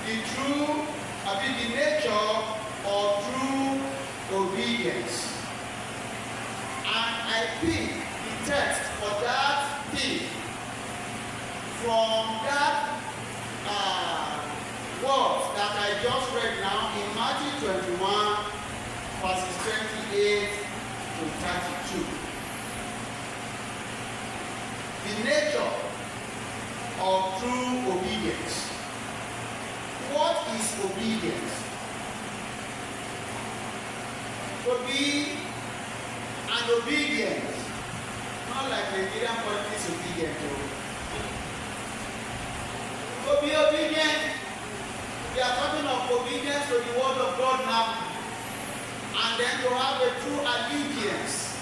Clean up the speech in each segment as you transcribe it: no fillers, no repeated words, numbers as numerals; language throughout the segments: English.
the nature of true obedience. And I pick the text for that thing from that words that I just read now in Matthew 21, verses 28 to 32. The nature of true obedience. What is obedience? To be an obedience, not like Nigerian politics obedience. To be obedient, we are talking of obedience to the word of God now, and then to have a true allegiance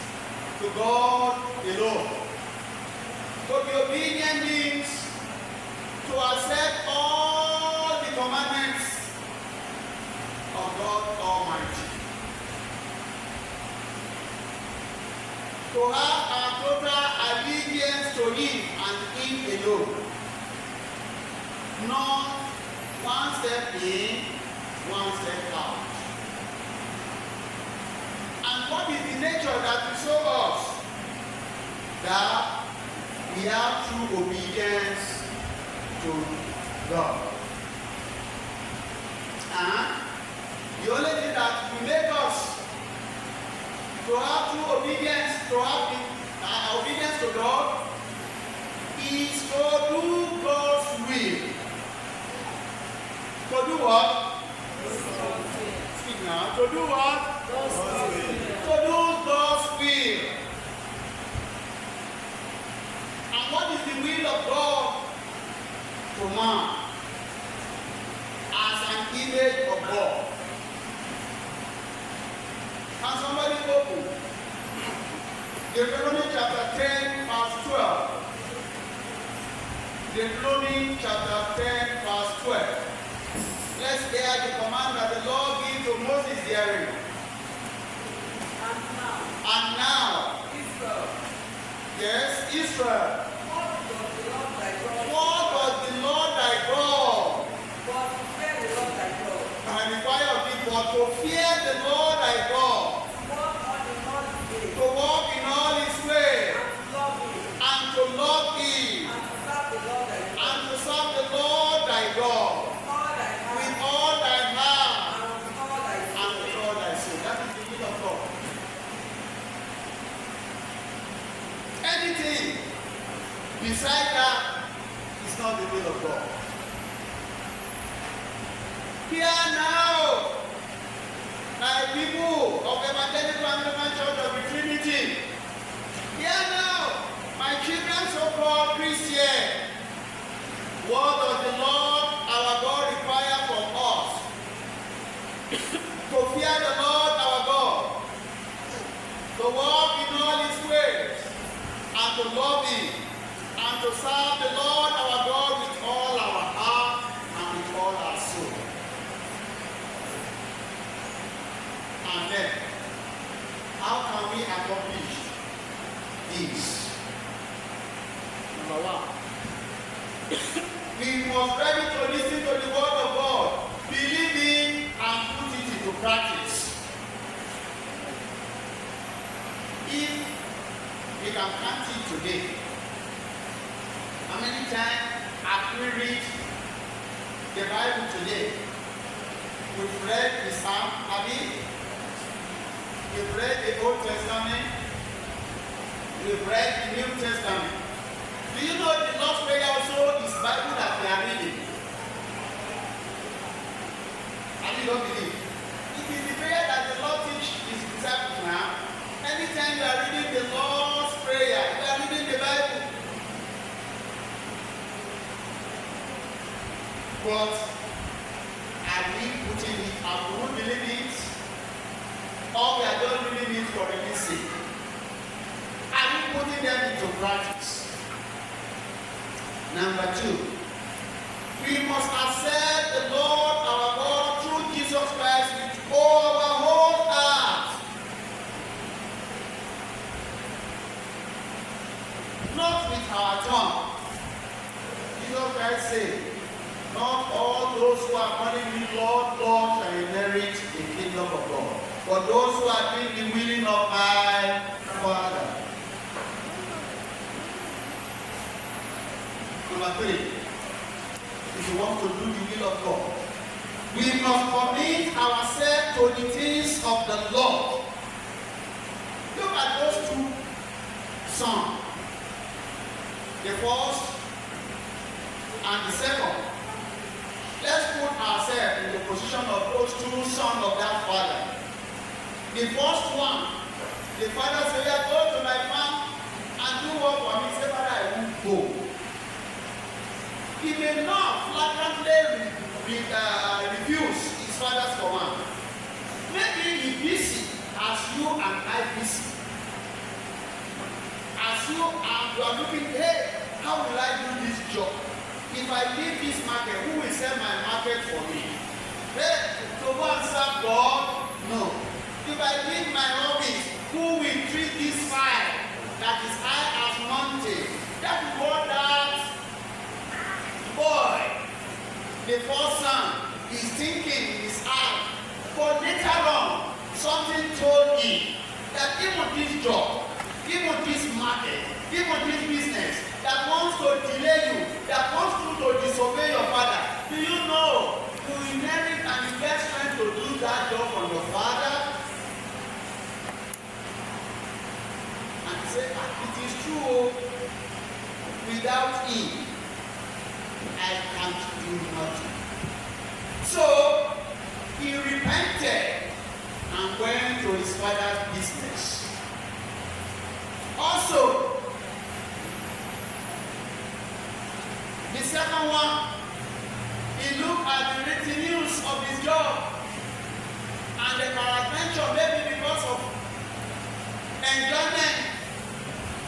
to God alone. To be obedient means to accept all the commandments of God Almighty. To have our total allegiance to Him and Him alone. Not one step in, one step out. And what is the nature that will show us that we have true obedience to God? And the only thing that will make us to have true obedience, to have obedience to God, is to do God's will. To do what? Speak now. To do what? To do God's will. And what is the will of God to man? As an image of God. Can somebody open Deuteronomy chapter 10, verse 12? Deuteronomy chapter 10, verse 12. Let's hear the command that the Lord gave to Moses hearing. And now, Israel. Yes, Israel. What does the Lord thy God? And the fire of people to fear the Lord thy God. To walk in all His ways. And to love Him. And to serve the Lord thy God. With all thy heart. And with all thy soul. That is the will of God. Anything beside that is not the will of God. Here now, my people of Evangelical Anglican Church of the Trinity, here now, my children so-called Christians, what does the Lord our God require from us? To fear the Lord our God, to walk in all His ways, and to love Him, and to serve the Lord our God with all our heart and with all our soul. And then, how can we accomplish this? Number one, we must be ready to listen to the word of God, believe in and put it into practice. If we can count it today, how many times have we read the Bible today? We've read the Psalm, have we? We've read the Old Testament. We've read the New Testament. Do you know the Lord's Prayer also is Bible that we are reading? And you don't believe? It is the prayer that the Lord teaches His disciples now. Anytime you are reading the Lord's Prayer, you are reading the Bible. But are we putting it, are we believing it? Or we are just reading it for reading sake? Are we putting them into practice? Number two, we must accept the Lord our God through Jesus Christ with all our whole heart. Not with our tongue. Jesus Christ said, not all not those who are calling me Lord, Lord shall inherit the kingdom of God, but those who are doing the willing of my Father. Number 3, if you want to do the will of God, we must commit ourselves to the things of the Lord. Look at those two sons, the first and the second. Let's put ourselves in the position of those two sons of that father. The first one, the father said, "Yeah, go to my farm and do work for me." He said, "Father, I won't go." He may not flagrantly refuse his father's command. Maybe he's busy as you and I busy. As you are looking, hey, how will I do this job? If I leave this market, who will sell my market for me? Hey, to go and serve God? No. If I leave my office, who will treat this file that is high as mountain? That is what that boy, the first son, is thinking in his heart. But later on, something told him that even this job, even this market, even this business that wants to delay you, that wants you to disobey your father, do you know you inherit and you get strength to do that job from your father? And he said, it is true, without him, I can't do nothing. So he repented and went to his father's business. Also, the second one, he looked at the written news of his job and the peradventure, maybe because of enjoyment.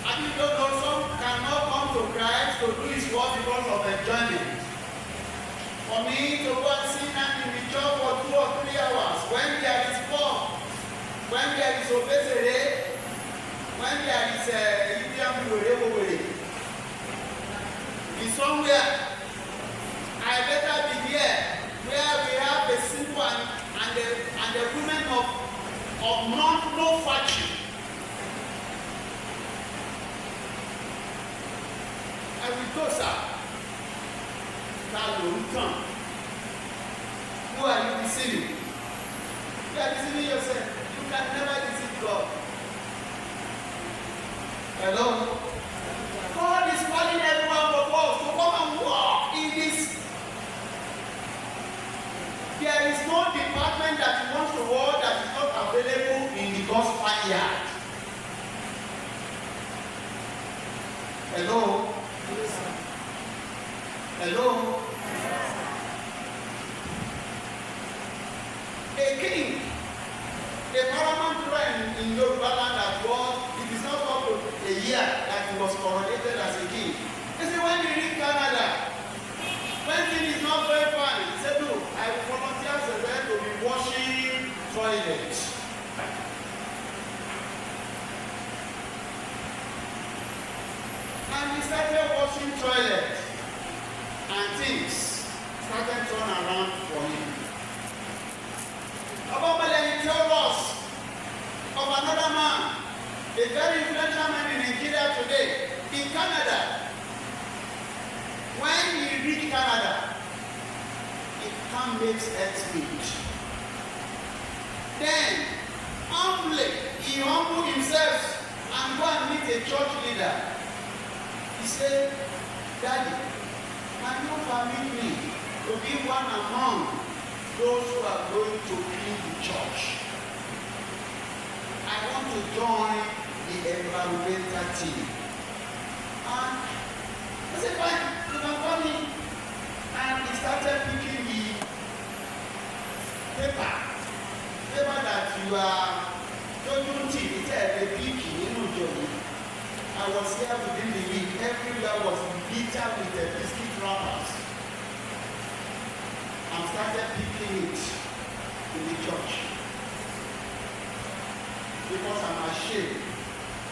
And you don't know, some cannot come to Christ to do his work because of enjoyment. For me to go and sit down in the job for 2 or 3 hours, when there is fun, when there is obesity, when there is somewhere, I better be here where we have the simple and the women of no virtue. I will go, sir. Come. Who are you deceiving? You are deceiving yourself. You can never deceive God. Hello? God is calling everyone of us to come and walk in this. There is no department that he wants to work that is not available in the God's vineyard. Hello? Hello? A king, a paramount ruler in Yoruba land that was, it is not up to a year that he was coronated as a king. You see, when he reached Canada, when things is not very fine, he said, "Look, I will volunteer as a man to be washing toilets." And he started washing toilets, and things started turning around for him. Obamale told us of another man, a very influential man in Nigeria today, in Canada. When he reached Canada, he can't make ends meet. Then, humbly, he humbled himself and go and meet a church leader. He said, "Daddy, can you permit me to be one among those who are going to clean the church? I want to join the environmental team." And I said, "Fine, you can call me." And he started picking the paper that you are talking to. He said, "The picking, you know, Johnny." I was here within the week. Everywhere was littered with the biscuit wrappers. And started picking it in the church. Because I'm ashamed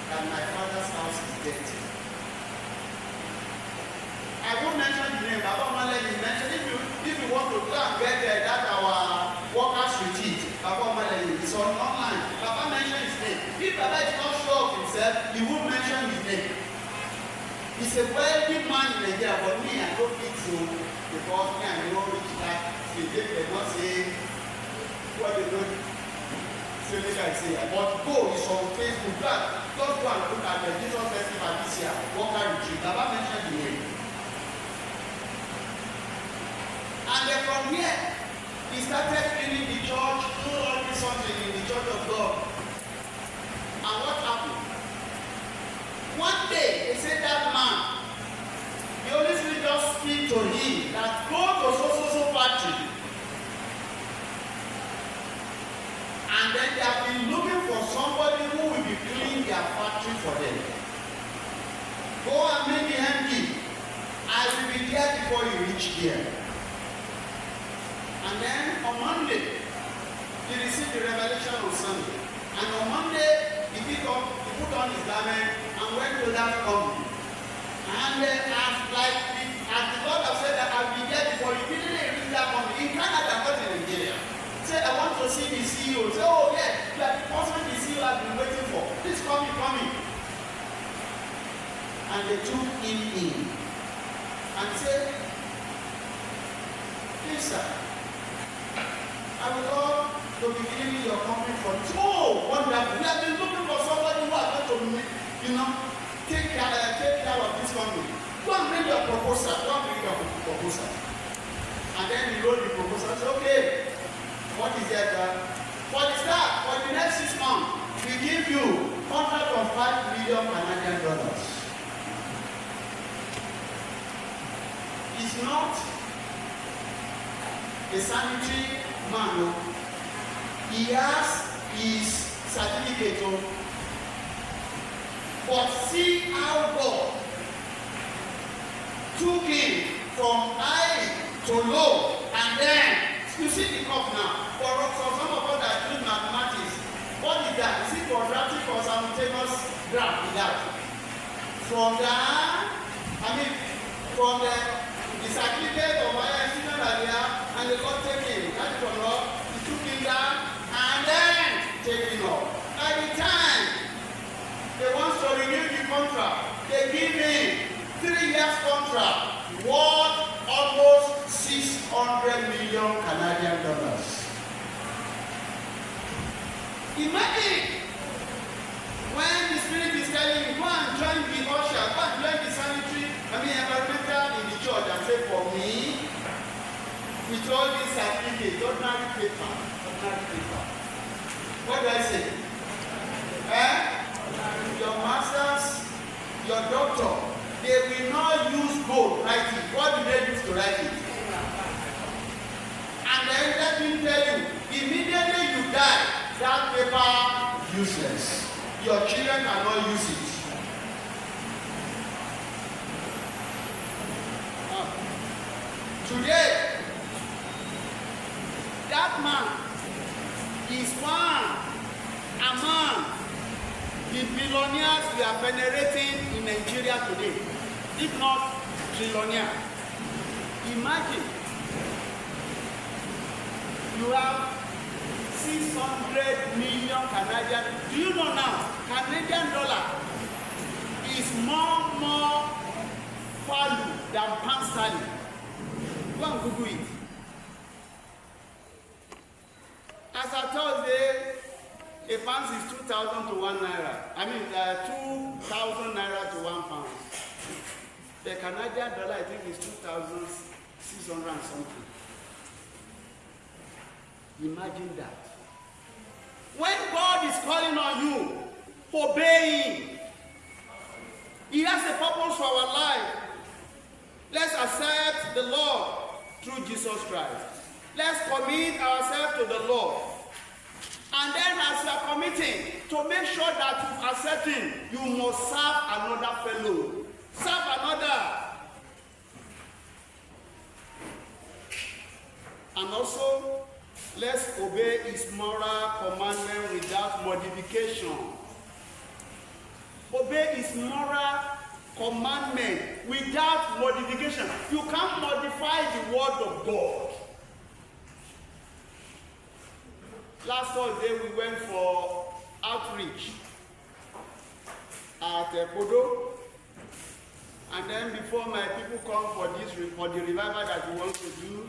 that my father's house is dirty. I won't mention the name, but I won't let you mention it. If you want to go and get that our workers retreat, Papa Malay, it's online. Papa mentioned his name. If Papa is not sure of himself, he won't mention his name. He's a wealthy man in Nigeria, but me, I don't think so. Because me, I know which that they not say what they don't say, like I say. But go is on Facebook. Just go and look at the Jesus Festival this year, worker retreat. Papa mentioned the name. And then from here, he started cleaning the church, doing all this something in the church of God. And what happened? One day, they said that man, the Holy Spirit just speak to him that go to so factory. And then they have been looking for somebody who will be cleaning their factory for them. Go and make it empty. I will be there before you reach there. And then on Monday, he received the revelation on Sunday. And on Monday, he put on his garment and went to that company. And as the Lord has said that I'll be there before you, didn't reach that company. In Canada, not in Nigeria. Say, I want to see the CEO. Say, oh yeah, you are the person the CEO has been waiting for. Please come in. And they took him in. And said, please sir, I would love to be giving your company for this. Oh, wonderful. We have been looking for somebody who are going to, take care of this company. Go and bring your proposal. And then he wrote the proposal. I said, okay, what is that? For the start, for the next 6 months, we give you contract of $5 million Canadian. It's not a sanitary man. He has his certificate. But see how God took him from high to low, and then you see the cup now. For some of us that do mathematics, what is that? Is it quadratic or simultaneous graph? Is that from the certificate of my student and the God take him. That is from up, he took him down and then take him up. By the time they want to renew the contract, they give him 3 years contract worth almost $600 million Canadian. Imagine when the Spirit is telling you, go and join the usher, go and join the sanitary, environmental in the church, and say, for me, with all this certificate, ordinary paper. What do I say? Your masters, your doctor, they will not use gold writing. What do they use to write it? And then let me tell you, immediately you die, that paper useless. Your children cannot use it. Today, that man is one among the billionaires we are venerating in Nigeria today, if not trillionaire. Imagine you have 600 million Canadian. Do you know now, Canadian dollar is more value than pound sterling. Go and Google it. As of Thursday, a pound is 2,000 to 1 naira. 2,000 naira to 1 pound. The Canadian dollar, I think, is 2,600 and something. Imagine that. When God is calling on you, obey Him. He has a purpose for our life. Let's accept the Lord through Jesus Christ. Let's commit ourselves to the Lord. And then as you are committing, to make sure that you accept Him, you must serve another fellow. Serve another. And also, let's obey His moral commandment without modification. Obey His moral commandment without modification. You can't modify the word of God. Last Thursday we went for outreach at Kodo, and then before my people come for the revival that we want to do,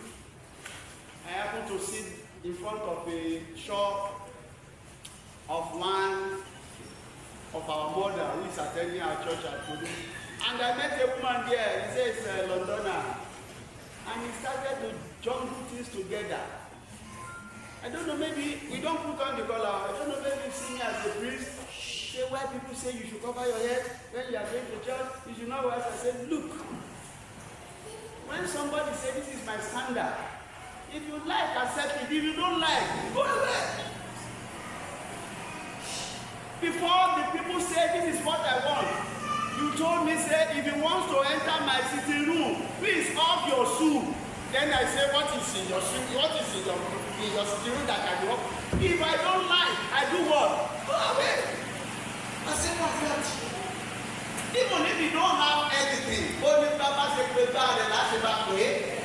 I happened to sit in front of a shop of one of our mother who is attending our church at Kodo. And I met a woman there, he says Londoner, and he started to jumble things together. I don't know, maybe we don't put on the collar. I don't know, maybe see me as a priest. Say why people say you should cover your head when you are going to church, you should not wear. I said, look, when somebody says this is my standard, if you like, accept it. If you don't like, go away. Before the people say this is what I want, you told me, say, if you want to enter my sitting room, please off your shoe. Then I say, what is in your shoe? What is in your sitting room that I do? If I don't like, I do what? Go away. I say, my friend, even if you don't have anything, only Papa say, prepare the last way.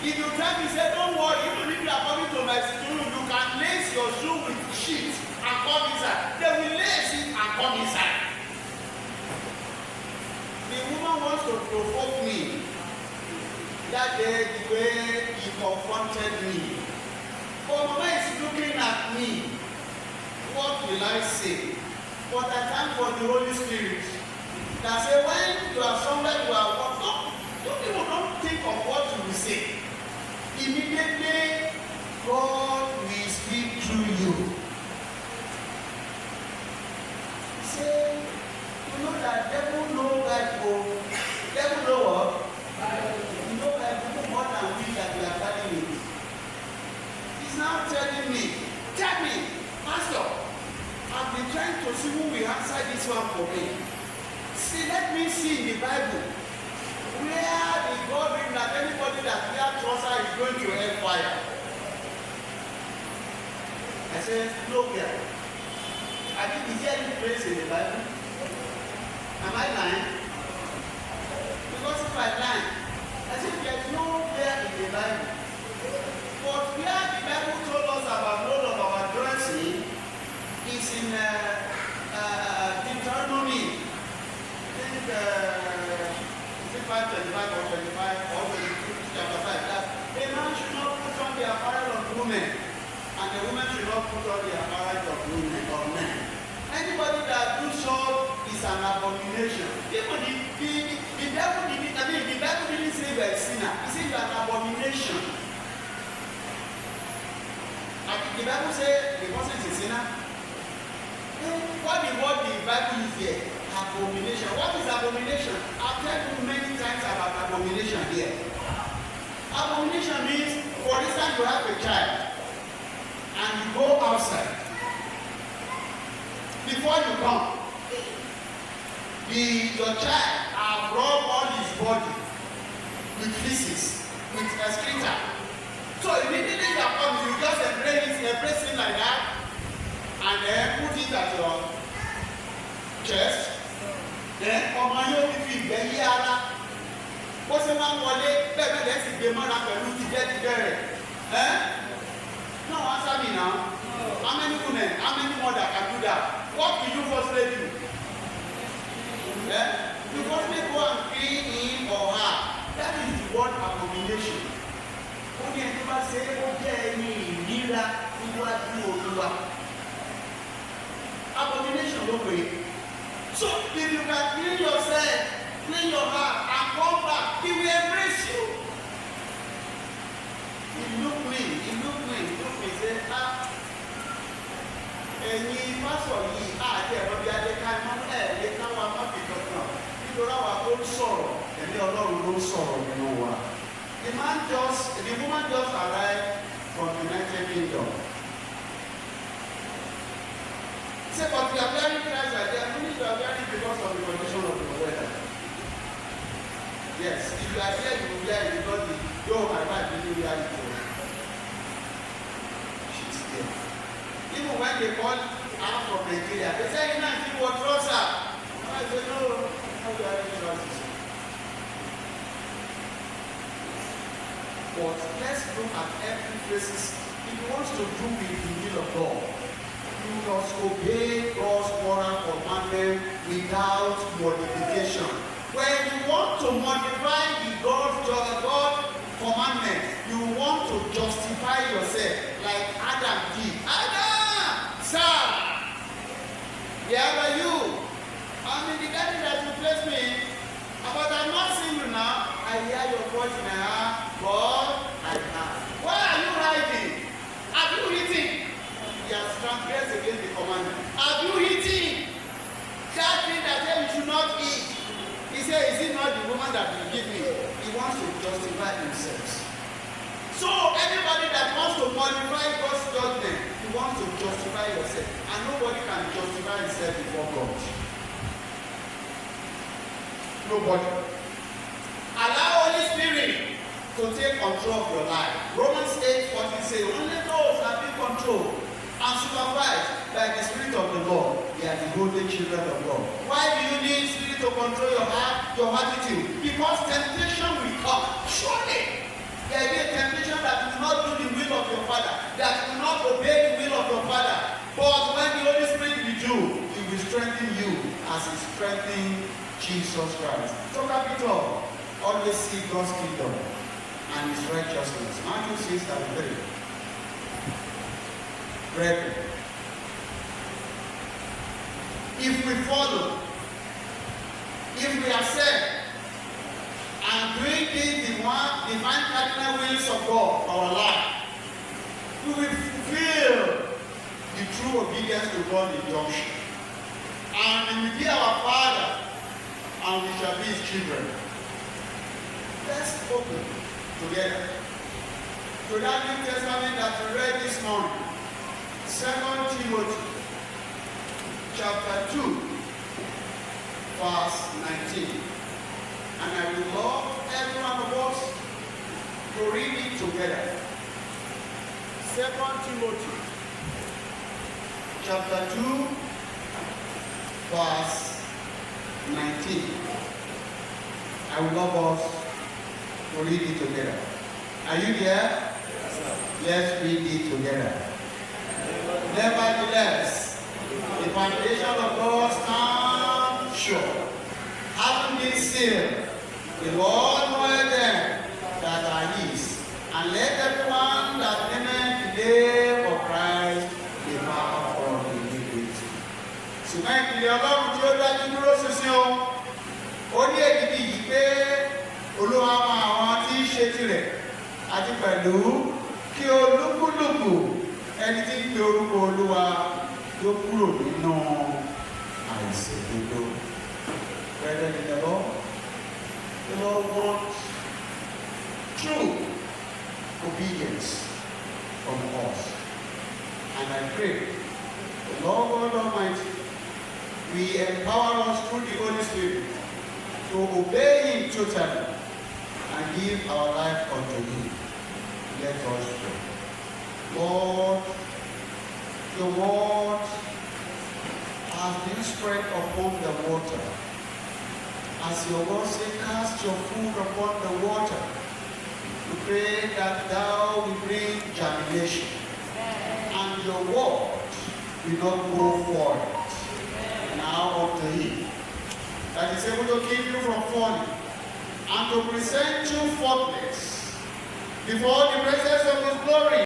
If you tell me, say, don't worry, even if you are coming to my sitting room, you can lace your shoe with sheets and come inside. They will lace it and come inside. The woman wants to provoke me. That day, the way he confronted me. Oh, Mama is looking at me. What will I say? But I thank for the Holy Spirit. That say, when you are somewhere, you are don't think of what you will say. Immediately, God will speak through you. Say, you know that devil know Bible. Devil know what? You know Bible more than we that we are carrying it. He's now telling me, tell me, Pastor, I've been trying to see who will answer this one for me. See, let me see in the Bible where the God written that anybody that wears trousers is going to hellfire. I said, look here. I think is there any place in the Bible? Am I lying? Because if I lie, I said there's nowhere in the Bible. But where the Bible told us about load of our dressing is in Deuteronomy. I think 5:25 or 25 or 22 chapter 5. That a man should not put on the apparel of women, and the woman should not put on the apparel of women or men. Anybody that do so is an abomination. Even the devil didn't, the Bible didn't say you are a sinner. He said you are an abomination. And the Bible says the person is a sinner. What the word the Bible is here? Abomination. What is abomination? I've told you many times about abomination here. Abomination means, for instance, you have a child and you go outside. Before you come, your child has rubbed all his body with feces, with excreta. So immediately you come, you just embrace it like that, and then put it at your chest. Then ọmọ yóò fi ìgbẹ́ yí ara. Bó ṣe máa ń wọlé bẹ́ẹ̀ bẹ́ẹ̀ lẹ́sìn gbé mọ́ra pẹ̀lú jíjẹ́ rẹ̀. No, answer me now. How many women, how many mothers can do that? What will you firstly do? You firstly go and clean him or her. That is the word abomination. Ó ní ẹni bá ṣe ó jẹ́ ẹni ìríra níwájú Olúwa. Abomination ló pè é. So if you can clean yourself, clean your heart, and come back, he will embrace you. He look me, say, ẹ̀yin pásọ̀ yìí, àti ẹ̀rọ bí adéká iná ẹ̀ẹ́dẹ́ká wa má fi kankan. Nítorí àwa tó ń sọ̀rọ̀, ẹ̀mí Ọlọ́run ló ń sọ̀rọ̀ nínú wa. The woman just arrived from the United Kingdom. Say, but we are wearing Christ like that. We are wearing because of the condition of the weather. Yes, if you are here, you will wear it because my wife didn't wear it. She's there. Even when they call I'm from Nigeria. They say, you know, you want trouser. I said, no, how do I have trousers? But let's look at every phrase. If you want to do with the will of God, you must obey God's moral commandment without modification. When you want to modify the God commandment, you want to justify yourself like Adam did. Adam, sir, where are you? I'm in the garden that you placed me in, but I'm not seeing you now. I hear your voice in my heart, God, I have. Why are you hiding? Have you eaten? He has transgressed against the commandment. Have you eaten? That thing that said you should not eat. He said, is it not the woman that you give me? He wants to justify himself. So anybody that wants to modify God's judgment, he wants to justify yourself. And nobody can justify himself before God. Nobody. Allow Holy Spirit to take control of your life. Romans 8:14 says, only those that be controlled and supervised by the Spirit of the Lord, they are the golden children of God. Why do you need Spirit to control your heart, your attitude? Because temptation will come. Surely there will be a temptation that will not do the will of your Father, that will not obey the will of your Father. But when the Holy Spirit will do, He will strengthen you as He strengthened Jesus Christ. So capital, always seek God's kingdom and His righteousness. Matthew 6:33. Brethren, if we follow, if we accept, and doing these divine cardinal wills of God for our life, we will fulfill the true obedience to God's injunction. And He will be our Father, and we shall be His children. Let's open together to that New Testament that we read this morning. 2 Timothy chapter 2, verse 19. And I will love every one of us to read it together. 2 Timothy chapter 2, verse 19. I will love us to read it together. Are you there? Let's read it together. Nevertheless, the foundation of God stands sure, having been sealed, the Lord knoweth them that are His, and let everyone that nameth the name of Christ depart from iniquity. Ṣùgbọ́n ìpìlẹ̀ Ọlọ́run tí ó dájú dúró ṣinṣin o, ó ní èdìdì yìí pé Olúwa mọ àwọn tí í ṣe tirẹ̀, àti pẹ̀lú kí olúkúlùkù ẹni tí ń pe orúkọ Olúwa yóò kúrò nínú àìṣòdodo. Brethren in the Lord wants true obedience from us. And I pray the Lord God Almighty will empower us through the Holy Spirit to obey Him totally and give our life unto Him. Let us pray. Lord, your word has been spread upon the water. As your word says, cast your food upon the water. We pray that thou will bring germination. And your word will not go forward. Now unto Him that is able to keep you from falling and to present you faultless before the presence of His glory